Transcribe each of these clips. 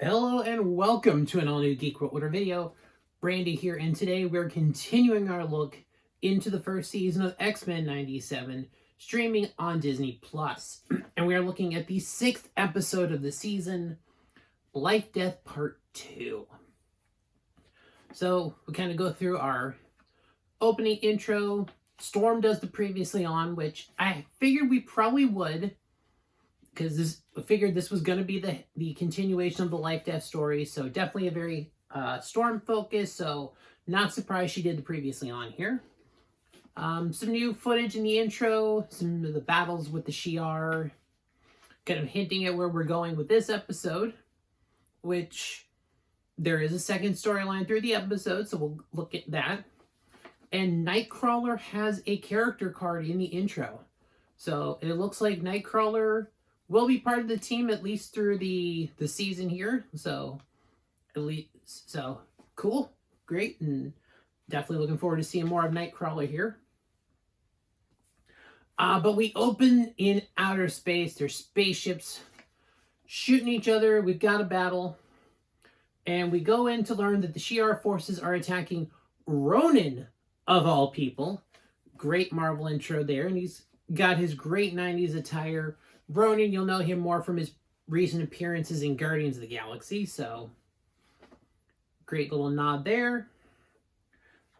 Hello and welcome to an all-new Geek World Order video. Brandy here, and today we're continuing our look into the first season of X-Men 97, streaming on Disney+. And we are looking at the 6th episode of the season, Lifedeath Part 2. So, we kind of go through our opening intro. Storm does the previously on, which I figured we probably would, because I figured this was going to be the continuation of the Life-Death story, so definitely a very Storm focus, so not surprised she did the previously on here. Some new footage in the intro, some of the battles with the Shi'ar, kind of hinting at where we're going with this episode, which there is a second storyline through the episode, so we'll look at that. And Nightcrawler has a character card in the intro, so it looks like Nightcrawler will be part of the team at least through the season here. So cool, great, and definitely looking forward to seeing more of Nightcrawler here. But we open in outer space. There's spaceships shooting each other. We've got a battle, and we go in to learn that the Shi'ar forces are attacking Ronan of all people. Great Marvel intro there, and he's got his great 90s attire. Ronan, you'll know him more from his recent appearances in Guardians of the Galaxy, so great little nod there.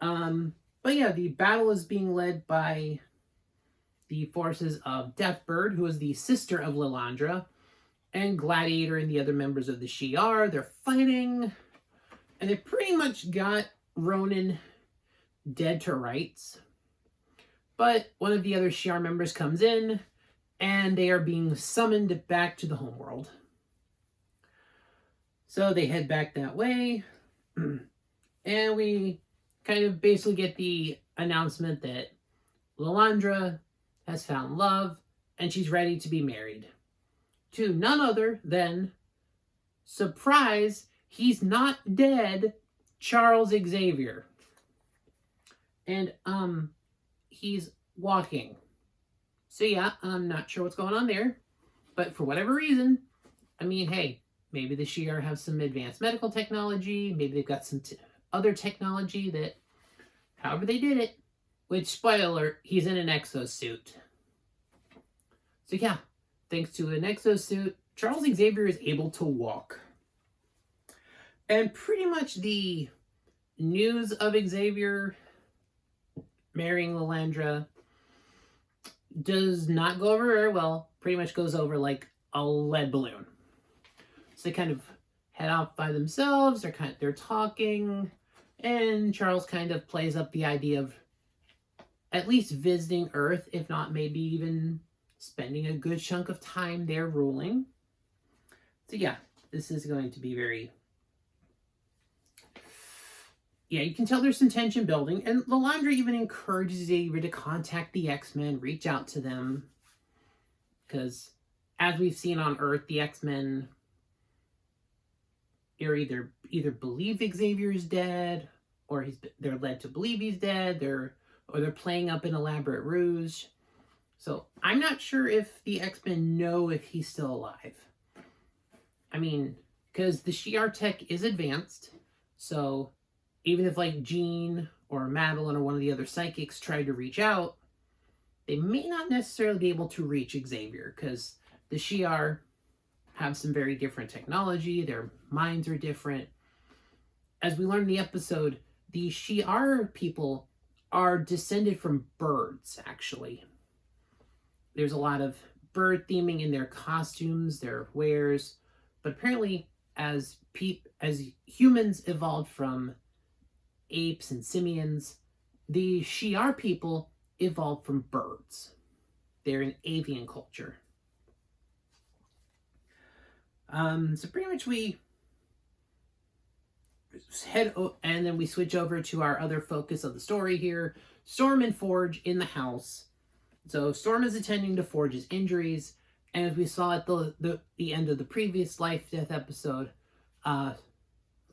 But yeah, the battle is being led by the forces of Deathbird, who is the sister of Lilandra, and Gladiator and the other members of the Shi'ar. They're fighting, and they pretty much got Ronan dead to rights. But one of the other Shi'ar members comes in, and they are being summoned back to the homeworld. So they head back that way, and we kind of basically get the announcement that Lilandra has found love, and she's ready to be married to none other than, surprise, he's not dead, Charles Xavier. And he's walking. So yeah, I'm not sure what's going on there, but for whatever reason, I mean, hey, maybe the Shi'ar have some advanced medical technology, maybe they've got some other technology that, however they did it, which, spoiler alert, he's in an exosuit. So yeah, thanks to an exosuit, Charles Xavier is able to walk. And pretty much the news of Xavier marrying Lilandra does not go over very well. Pretty much goes over like a lead balloon. So they kind of head off by themselves. They're talking, and Charles kind of plays up the idea of at least visiting Earth, if not maybe even spending a good chunk of time there ruling. So yeah, this is going to be very... Yeah, you can tell there's some tension building, and Lilandra even encourages Xavier to contact the X-Men, reach out to them, because as we've seen on Earth, the X-Men are either believe Xavier is dead, or they're led to believe he's dead, or they're playing up an elaborate ruse. So I'm not sure if the X-Men know if he's still alive. I mean, because the Shi'ar tech is advanced, so even if like Jean or Madeline or one of the other psychics tried to reach out, they may not necessarily be able to reach Xavier, because the Shi'ar have some very different technology. Their minds are different. As we learned in the episode, the Shi'ar people are descended from birds, actually. There's a lot of bird theming in their costumes, their wares, but apparently as humans evolved from apes and simians, the Shi'ar people evolved from birds. They're an avian culture. So pretty much we head and then we switch over to our other focus of the story here. Storm and Forge in the house. So Storm is attending to Forge's injuries, and as we saw at the end of the previous Life-Death episode,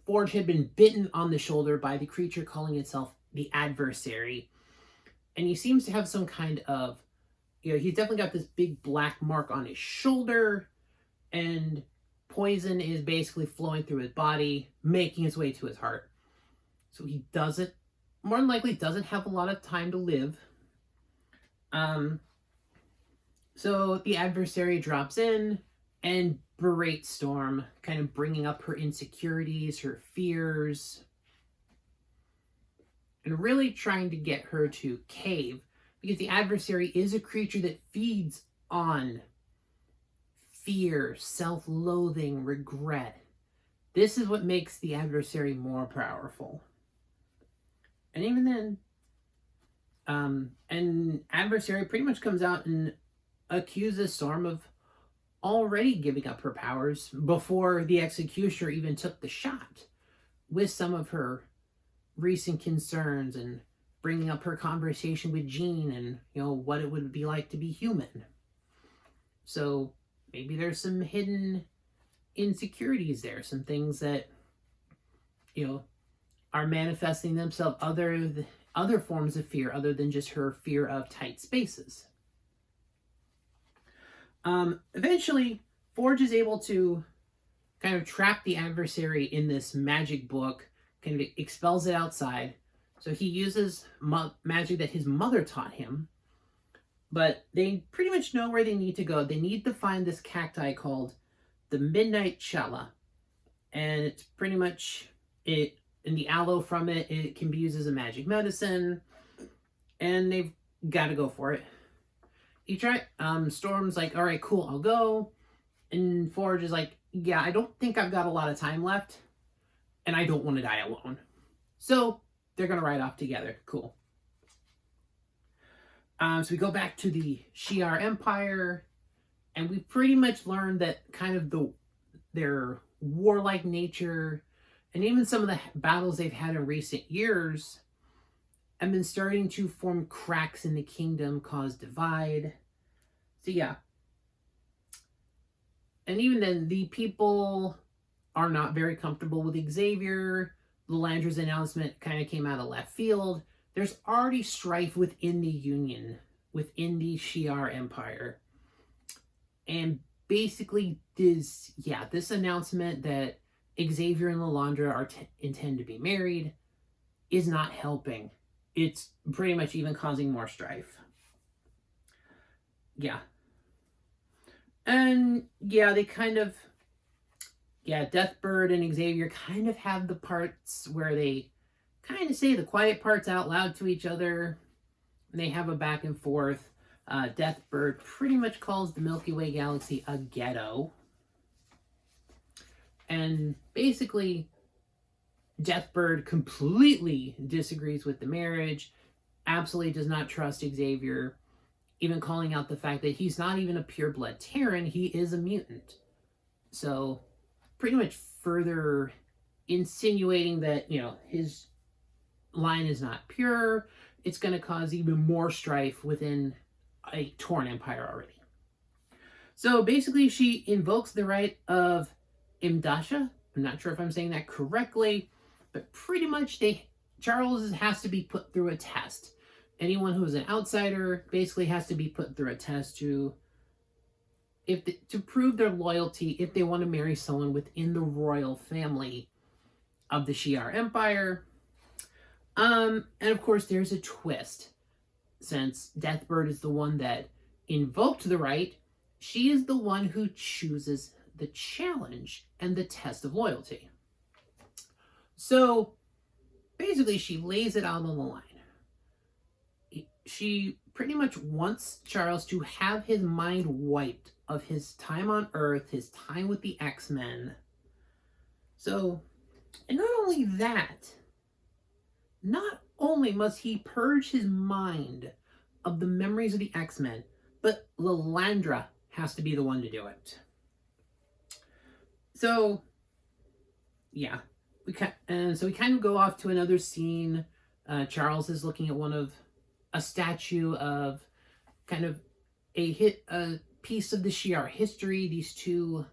Forge had been bitten on the shoulder by the creature calling itself the Adversary. And he seems to have some kind of, he's definitely got this big black mark on his shoulder, and poison is basically flowing through his body, making its way to his heart. So he doesn't, more than likely, doesn't have a lot of time to live. So the adversary drops in and berates Storm, kind of bringing up her insecurities, her fears, and really trying to get her to cave, because the adversary is a creature that feeds on fear, self-loathing, regret. This is what makes the adversary more powerful. And even then, an adversary pretty much comes out and accuses Storm of already giving up her powers before the executioner even took the shot, with some of her recent concerns and bringing up her conversation with Jean and, what it would be like to be human. So maybe there's some hidden insecurities there, some things that, are manifesting themselves, other forms of fear other than just her fear of tight spaces. Eventually, Forge is able to kind of trap the adversary in this magic book, kind of expels it outside. So he uses magic that his mother taught him, but they pretty much know where they need to go. They need to find this cacti called the Midnight Chala, and it's pretty much it. And the aloe from it can be used as a magic medicine, and they've got to go for it. Storm's like, all right, cool, I'll go. And Forge is like, yeah, I don't think I've got a lot of time left, and I don't want to die alone. So they're going to ride off together. Cool. So we go back to the Shi'ar Empire, and we pretty much learned that kind of their warlike nature, and even some of the battles they've had in recent years, have been starting to form cracks in the kingdom, cause divide. So yeah. And even then, the people are not very comfortable with Xavier. Lilandra's announcement kind of came out of left field. There's already strife within the Union, within the Shi'ar Empire. And basically this announcement that Xavier and Lilandra intend to be married is not helping. It's pretty much even causing more strife. Yeah. And they kind of, Deathbird and Xavier kind of have the parts where they kind of say the quiet parts out loud to each other. And they have a back and forth. Deathbird pretty much calls the Milky Way galaxy a ghetto. And basically, Deathbird completely disagrees with the marriage, absolutely does not trust Xavier, even calling out the fact that he's not even a pure-blood Terran, he is a mutant. So, pretty much further insinuating that, his line is not pure. It's going to cause even more strife within a torn empire already. So, basically, she invokes the right of Imdasha. I'm not sure if I'm saying that correctly, but pretty much Charles has to be put through a test. Anyone who is an outsider basically has to be put through a test to prove their loyalty if they want to marry someone within the royal family of the Shi'ar Empire. And of course, there's a twist. Since Deathbird is the one that invoked the right, she is the one who chooses the challenge and the test of loyalty. So basically, she lays it out on the line. She pretty much wants Charles to have his mind wiped of his time on Earth, his time with the X-Men. So, and not only that, not only must he purge his mind of the memories of the X-Men, but Lilandra has to be the one to do it. So, yeah. We kind of go off to another scene. Charles is looking at a statue of kind of a piece of the Shi'ar history. These two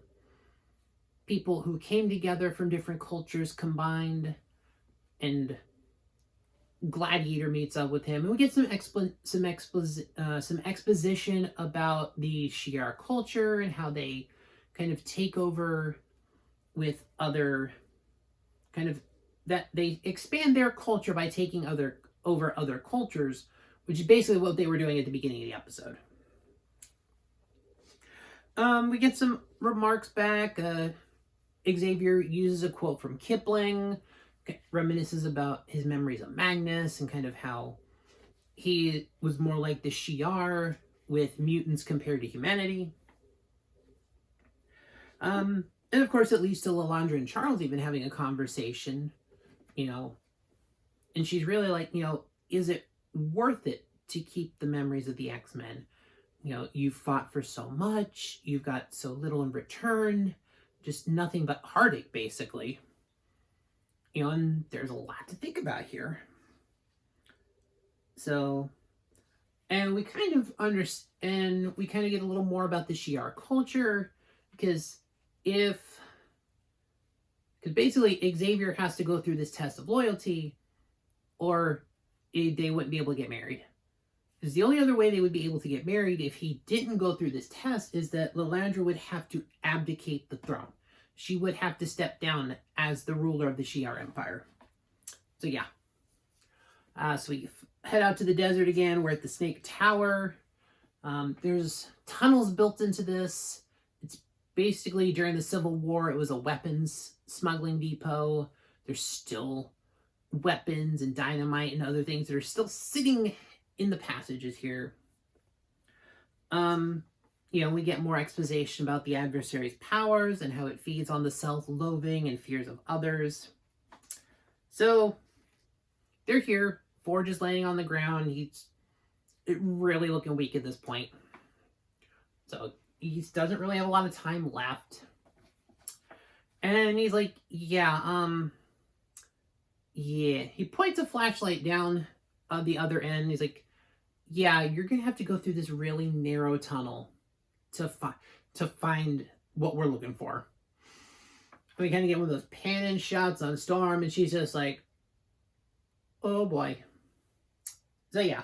people who came together from different cultures combined, and Gladiator meets up with him, and we get some exposition about the Shi'ar culture and how they kind of take over with other kind of, that they expand their culture by taking over other cultures, which is basically what they were doing at the beginning of the episode. We get some remarks back. Xavier uses a quote from Kipling, reminisces about his memories of Magnus and kind of how he was more like the Shi'ar with mutants compared to humanity. And of course, it leads to Lilandra and Charles even having a conversation, and she's really like, is it worth it to keep the memories of the X-Men? You've fought for so much, you've got so little in return, just nothing but heartache, basically. And there's a lot to think about here. So, and we kind of understand, we kind of get a little more about the Shi'ar culture, because basically Xavier has to go through this test of loyalty, or they wouldn't be able to get married. Because the only other way they would be able to get married if he didn't go through this test is that Lilandra would have to abdicate the throne. She would have to step down as the ruler of the Shi'ar Empire. So yeah. So we head out to the desert again. We're at the Snake Tower. There's tunnels built into this. It's basically during the Civil War, it was a weapons smuggling depot. There's still weapons and dynamite and other things that are still sitting in the passages here. We get more exposition about the adversary's powers and how it feeds on the self-loathing and fears of others. So they're here. Forge is laying on the ground. He's really looking weak at this point. So he doesn't really have a lot of time left. And he's like, yeah. He points a flashlight down the other end. He's like, yeah, you're going to have to go through this really narrow tunnel to find what we're looking for. We kind of get one of those pan-in shots on Storm, and she's just like, oh boy. So yeah.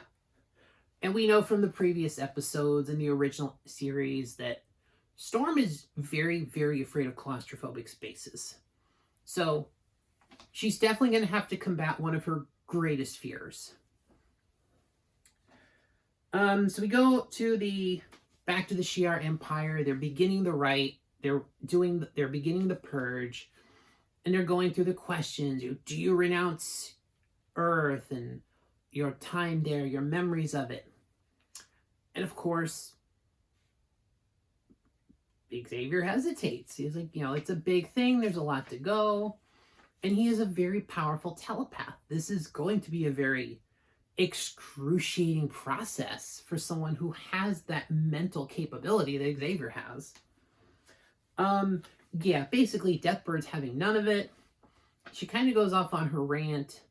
And we know from the previous episodes in the original series that Storm is very, very afraid of claustrophobic spaces. So she's definitely going to have to combat one of her greatest fears. So we go back to the Shi'ar Empire. They're beginning the rite. They're beginning the purge, and they're going through the questions. Do you renounce Earth and your time there, your memories of it? And of course, Xavier hesitates. He's like, it's a big thing. There's a lot to go. And he is a very powerful telepath. This is going to be a very excruciating process for someone who has that mental capability that Xavier has. Basically Deathbird's having none of it. She kind of goes off on her rant.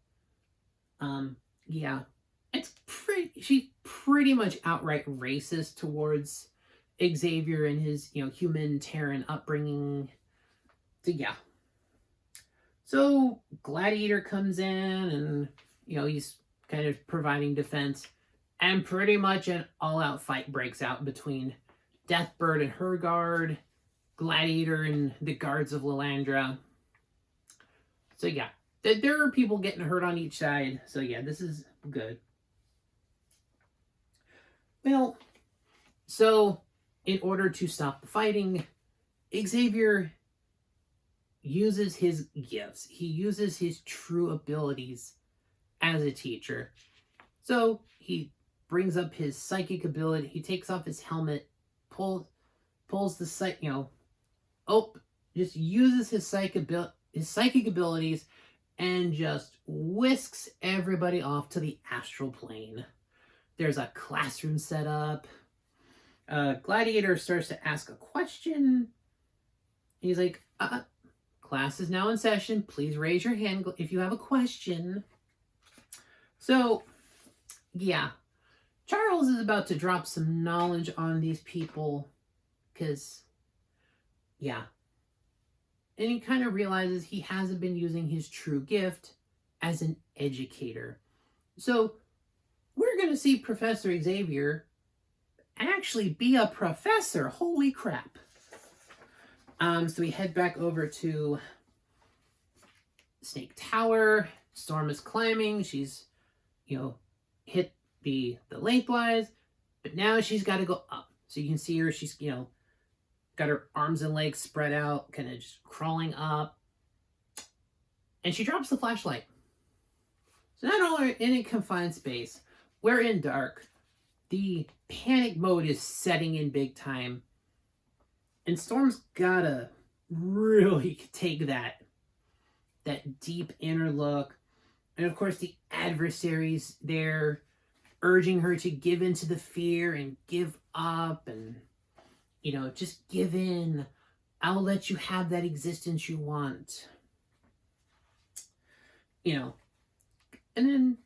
She's pretty much outright racist towards Xavier and his, human Terran upbringing. So Gladiator comes in and, he's kind of providing defense, and pretty much an all-out fight breaks out between Deathbird and her guard, Gladiator and the guards of Lilandra. So yeah, there are people getting hurt on each side. So yeah, this is good. Well, so in order to stop the fighting, Xavier uses his gifts. He uses his true abilities as a teacher. So he brings up his psychic ability. He takes off his helmet, pulls the just uses his psychic abilities, and just whisks everybody off to the astral plane. There's a classroom set up. Gladiator starts to ask a question. He's like, class is now in session. Please raise your hand if you have a question. So, yeah. Charles is about to drop some knowledge on these people. Because, yeah. And he kind of realizes he hasn't been using his true gift as an educator. So, we're going to see Professor Xavier actually be a professor. Holy crap. So we head back over to Snake Tower. Storm is climbing. She's, hit the lengthwise, but now she's got to go up. So you can see her. She's, got her arms and legs spread out, kind of just crawling up. And she drops the flashlight. So not only in a confined space, we're in dark. The panic mode is setting in big time. And Storm's gotta really take that deep inner look. And of course the adversaries there urging her to give in to the fear and give up and, just give in. I'll let you have that existence you want. And then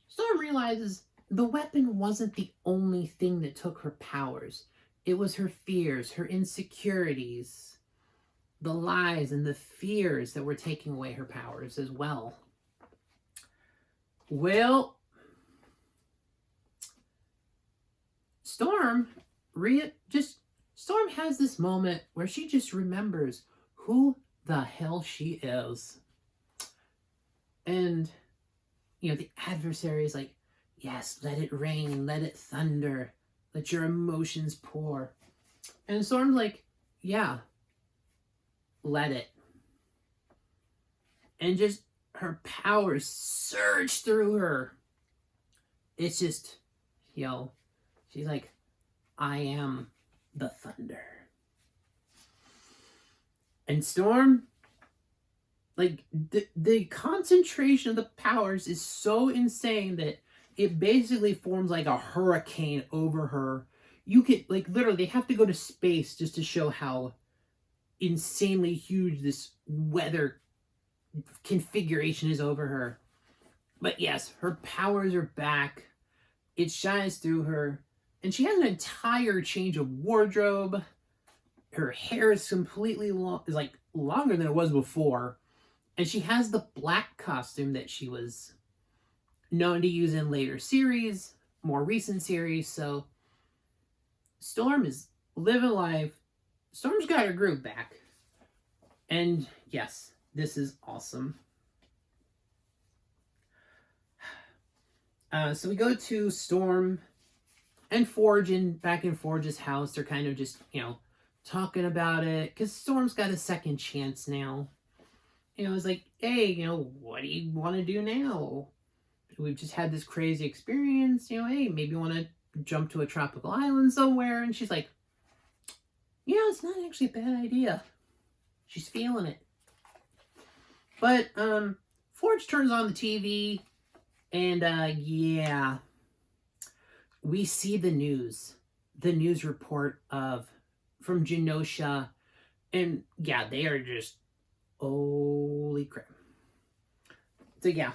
Storm realizes the weapon wasn't the only thing that took her powers. It was her fears, her insecurities, the lies and the fears that were taking away her powers as well. Well, Storm has this moment where she just remembers who the hell she is. And, the adversary is like, yes, let it rain, let it thunder, let your emotions pour. And Storm's like, yeah, let it. And just her powers surge through her. It's just, she's like, I am the thunder. And Storm, like, the concentration of the powers is so insane that it basically forms like a hurricane over her. You could, literally, they have to go to space just to show how insanely huge this weather configuration is over her. But yes, her powers are back. It shines through her. And she has an entire change of wardrobe. Her hair is completely longer than it was before. And she has the black costume that she was known to use in later series, more recent series. So Storm is living life. Storm's got her groove back. And yes, this is awesome. So we go to Storm and Forge back in Forge's house. They're kind of just, talking about it. Because Storm's got a second chance now. It's like, hey, what do you want to do now? We've just had this crazy experience. Hey, maybe you want to jump to a tropical island somewhere. And she's like, it's not actually a bad idea. She's feeling it. But Forge turns on the TV. And we see the news report from Genosha. And yeah, they are just, holy crap. So yeah,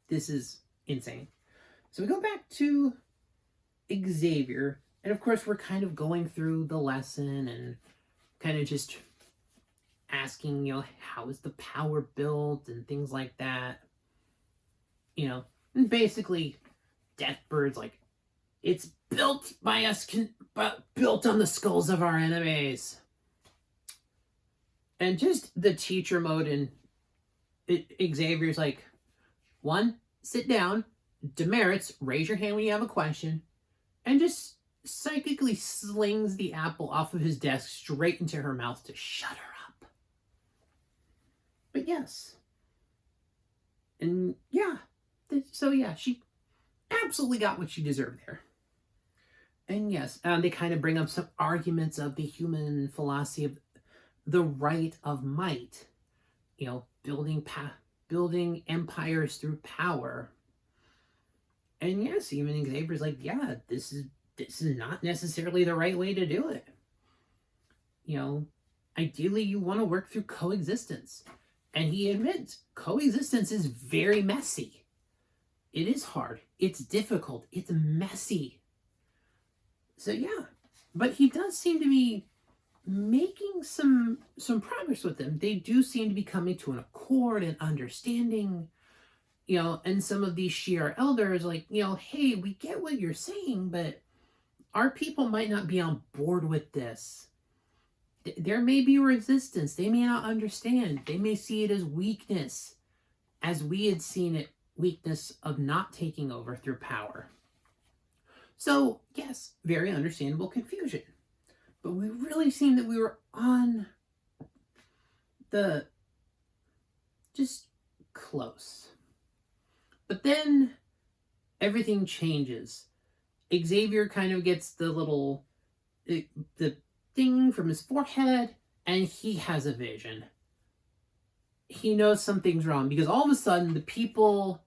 this is insane. So we go back to Xavier, and of course we're kind of going through the lesson and kind of just asking, how is the power built and things like that. And basically Deathbird's like, it's built by us, built on the skulls of our enemies. And just the teacher mode, and Xavier's like, 1, sit down. Demerits, raise your hand when you have a question. And just psychically slings the apple off of his desk straight into her mouth to shut her up. But yes. And yeah. So yeah, she absolutely got what she deserved there. And yes, they kind of bring up some arguments of the human philosophy of the right of might, building empires through power. And yes, even Xavier's like, yeah, this is not necessarily the right way to do it. Ideally you want to work through coexistence. And he admits coexistence is very messy. It is hard. It's difficult. It's messy. So yeah, but he does seem to be making some progress with them. They do seem to be coming to an accord and understanding, and some of these Shi'ar elders like, hey, we get what you're saying, but our people might not be on board with this. there may be resistance. They may not understand. They may see it as weakness, as we had seen it, weakness of not taking over through power. So, yes, very understandable confusion. But we really seemed that we were on the just close. But then everything changes. Xavier kind of gets the little the thing from his forehead, and he has a vision. He knows something's wrong because all of a sudden the people,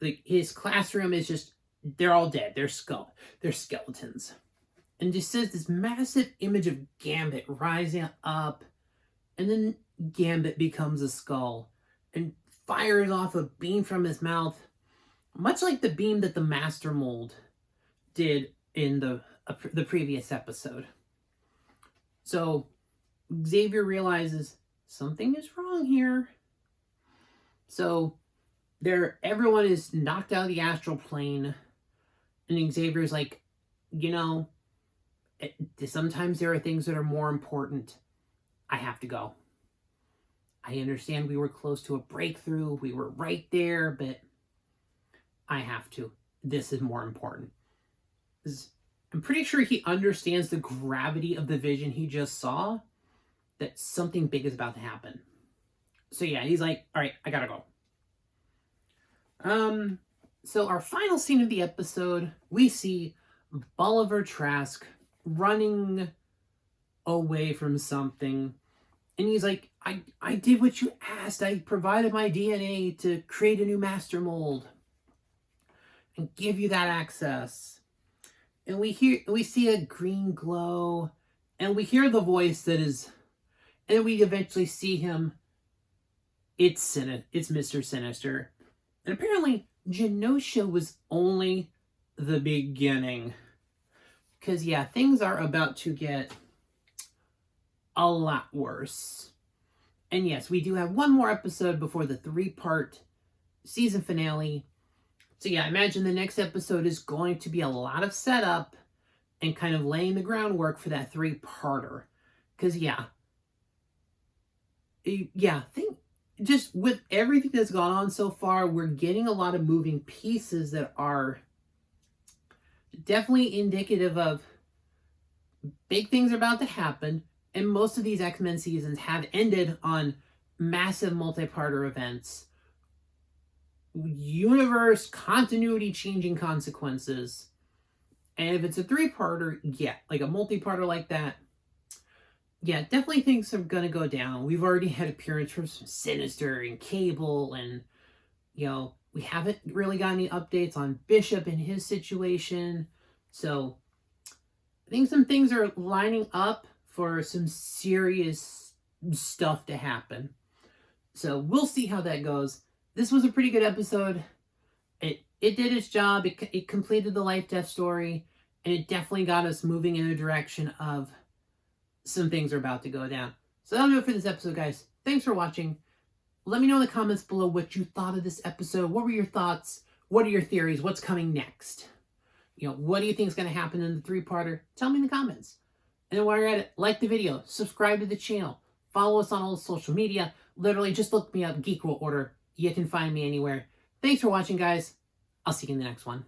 like his classroom is just, they're all dead. They're skeletons. And just says this massive image of Gambit rising up, and then Gambit becomes a skull and fires off a beam from his mouth, much like the beam that the Master Mold did in the previous episode. So Xavier realizes something is wrong here. So everyone is knocked out of the astral plane, and Xavier's like, sometimes there are things that are more important. I have to go. I understand we were close to a breakthrough. We were right there, but I have to. This is more important. I'm pretty sure he understands the gravity of the vision he just saw, that something big is about to happen. So yeah, he's like, all right, I gotta go. So our final scene of the episode, we see Bolivar Trask running away from something. And he's like, I did what you asked. I provided my DNA to create a new master mold and give you that access. And we see a green glow, and we hear the voice that is, and we eventually see him. It's Mr. Sinister. And apparently Genosha was only the beginning. Because yeah, things are about to get a lot worse. And yes, we do have one more episode before the 3-part season finale. So yeah, I imagine the next episode is going to be a lot of setup and kind of laying the groundwork for that 3-parter. Because just with everything that's gone on so far, we're getting a lot of moving pieces that are definitely indicative of big things are about to happen. And most of these X-Men seasons have ended on massive multi-parter events, universe continuity changing consequences. And if it's a 3-parter, yeah, like a multi-parter like that, yeah, definitely things are gonna go down. We've already had appearance from Sinister and Cable, and we haven't really got any updates on Bishop and his situation. So I think some things are lining up for some serious stuff to happen. So we'll see how that goes. This was a pretty good episode. It did its job. It completed the Life-Death story, and it definitely got us moving in a direction of some things are about to go down. So that'll do it for this episode, guys. Thanks for watching. Let me know in the comments below what you thought of this episode. What were your thoughts? What are your theories? What's coming next? What do you think is going to happen in the 3-parter? Tell me in the comments. And then while you're at it, like the video, subscribe to the channel, follow us on all social media. Literally, just look me up, Geek World Order. You can find me anywhere. Thanks for watching, guys. I'll see you in the next one.